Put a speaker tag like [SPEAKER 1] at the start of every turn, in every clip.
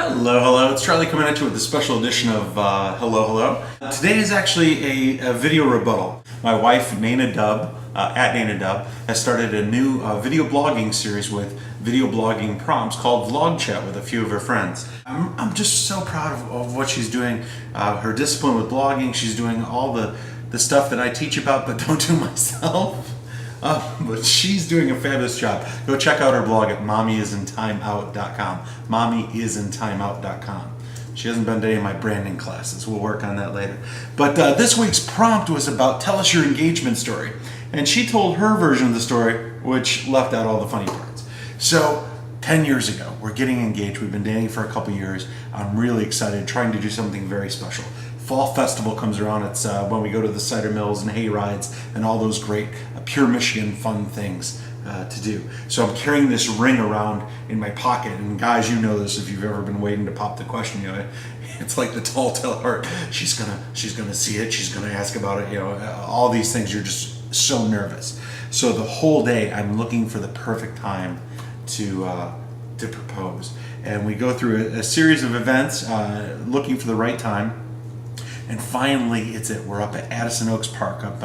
[SPEAKER 1] Hello, hello. It's Charlie coming at you with a special edition of Hello, Hello. Today is actually a video rebuttal. My wife, Nana Dub, at Nana Dub, has started a new video blogging series with video blogging prompts called Vlog Chat with a few of her friends. I'm just so proud of what she's doing. Her discipline with blogging, she's doing all the stuff that I teach about but don't do myself. But she's doing a fabulous job. Go check out her blog at mommyisintimeout.com. mommyisintimeout.com. She hasn't been to any of my branding classes. We'll work on that later. But this week's prompt was about tell us your engagement story. And she told her version of the story, which left out all the funny parts. So 10 years ago, we're getting engaged. We've been dating for a couple years. I'm really excited, trying to do something very special. Fall Festival comes around. It's when we go to the cider mills and hay rides and all those great pure Michigan fun things to do. So I'm carrying this ring around in my pocket, and guys, you know this if you've ever been waiting to pop the question. You know, it's like the tall tale heart. She's gonna see it. She's gonna ask about it. You know, all these things. You're just so nervous. So the whole day I'm looking for the perfect time to propose, and we go through a series of events looking for the right time. And finally, we're up at Addison Oaks Park, up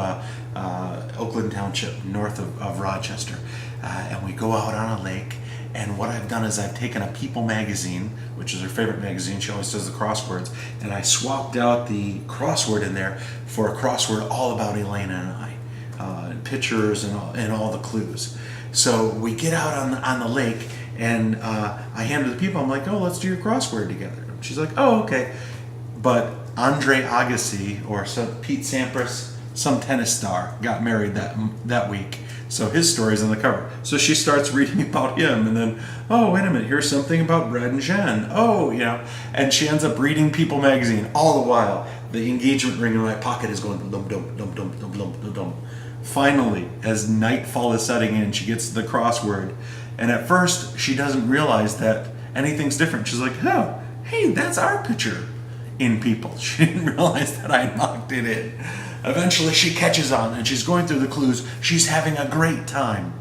[SPEAKER 1] Oakland Township, north of Rochester. And we go out on a lake. And what I've done is I've taken a People magazine, which is her favorite magazine. She always does the crosswords. And I swapped out the crossword in there for a crossword all about Elena and I. And pictures and all the clues. So we get out on the lake, and I hand it to the people. I'm like, oh, let's do your crossword together. She's like, oh, okay. But Andre Agassi, or Pete Sampras, some tennis star, got married that week. So his story's on the cover. So she starts reading about him, and then, oh, wait a minute, here's something about Brad and Jen. Oh, you know, and she ends up reading People magazine. All the while, the engagement ring in my pocket is going dum dum dum dum dum dum dum dum. Finally, as nightfall is setting in, she gets the crossword, and at first she doesn't realize that anything's different. She's like, oh, hey, that's our picture in People. She didn't realize that I knocked it in. Eventually she catches on, and she's going through the clues. She's having a great time.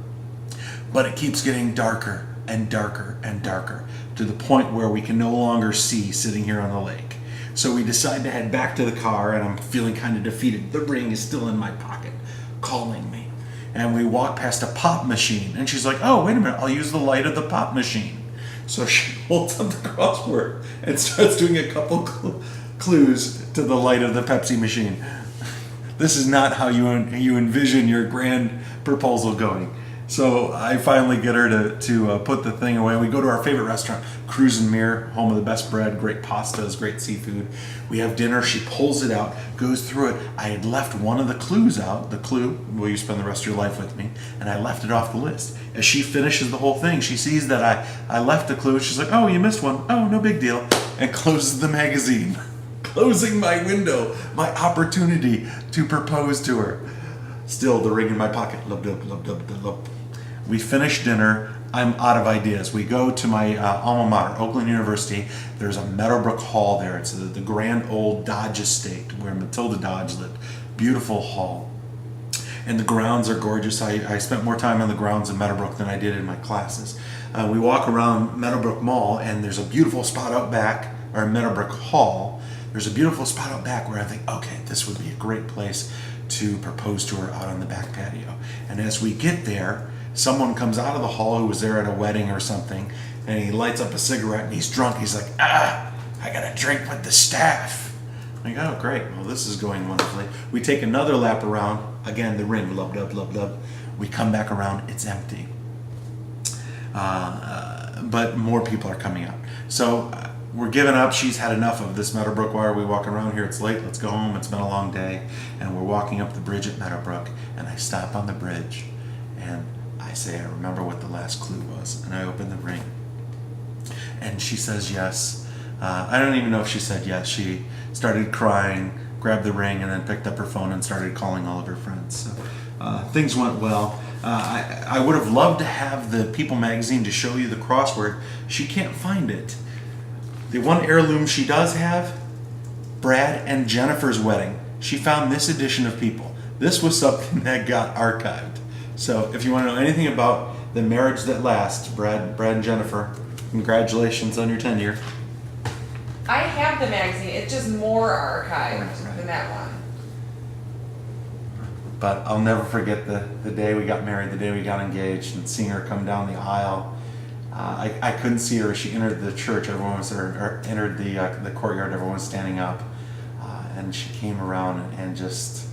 [SPEAKER 1] But it keeps getting darker and darker and darker to the point where we can no longer see sitting here on the lake. So we decide to head back to the car, and I'm feeling kind of defeated. The ring is still in my pocket, calling me. And we walk past a pop machine, and she's like, oh, wait a minute, I'll use the light of the pop machine. So she holds up the crossword and starts doing a couple clues to the light of the Pepsi machine. This is not how you envision your grand proposal going. So I finally get her to put the thing away. We go to our favorite restaurant, Cruise and Mirror, home of the best bread, great pastas, great seafood. We have dinner. She pulls it out, goes through it. I had left one of the clues out, the clue, will you spend the rest of your life with me? And I left it off the list. As she finishes the whole thing, she sees that I left the clue. She's like, oh, you missed one. Oh, no big deal. And closes the magazine, closing my window, my opportunity to propose to her. Still, the ring in my pocket. Lub, lub, lub, lub, lub, lub. We finish dinner. I'm out of ideas. We go to my alma mater, Oakland University. There's a Meadowbrook Hall there. It's the grand old Dodge estate where Matilda Dodge lived. Beautiful hall. And the grounds are gorgeous. I spent more time on the grounds in Meadowbrook than I did in my classes. We walk around Meadowbrook Mall, and there's a beautiful spot out back, or Meadowbrook Hall. There's a beautiful spot out back where I think, okay, this would be a great place to propose to her out on the back patio. And as we get there, someone comes out of the hall who was there at a wedding or something, and he lights up a cigarette, and he's drunk. He's like, I got a drink with the staff. I'm like, oh, great. Well, this is going wonderfully. We take another lap around. Again, the ring, lub, lub, lub, lub. We come back around. It's empty. But more people are coming out. So we're giving up. She's had enough of this Meadowbrook. Why are we walking around here? It's late. Let's go home. It's been a long day. And we're walking up the bridge at Meadowbrook, and I stop on the bridge, and I say, I remember what the last clue was, and I open the ring. And she says yes. I don't even know if she said yes. She started crying, grabbed the ring, and then picked up her phone and started calling all of her friends. So things went well. I would have loved to have the People magazine to show you the crossword. She can't find it. The one heirloom she does have, Brad and Jennifer's wedding. She found this edition of People. This was something that got archived. So if you want to know anything about the marriage that lasts, Brad and Jennifer, congratulations on your tenure.
[SPEAKER 2] I have the magazine. It's just more archived
[SPEAKER 1] Right.
[SPEAKER 2] than that one.
[SPEAKER 1] But I'll never forget the day we got married, the day we got engaged, and seeing her come down the aisle. I couldn't see her as she entered the church. Everyone was there, or entered the courtyard. Everyone was standing up, and she came around and just,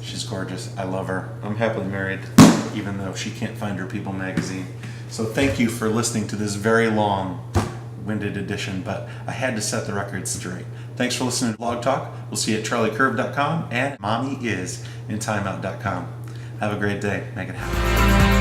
[SPEAKER 1] she's gorgeous. I love her. I'm happily married, even though she can't find her People magazine. So thank you for listening to this very long-winded edition, but I had to set the record straight. Thanks for listening to VlogTalk. We'll see you at charliecurve.com and mommyisIntimeout.com. Have a great day. Make it happen.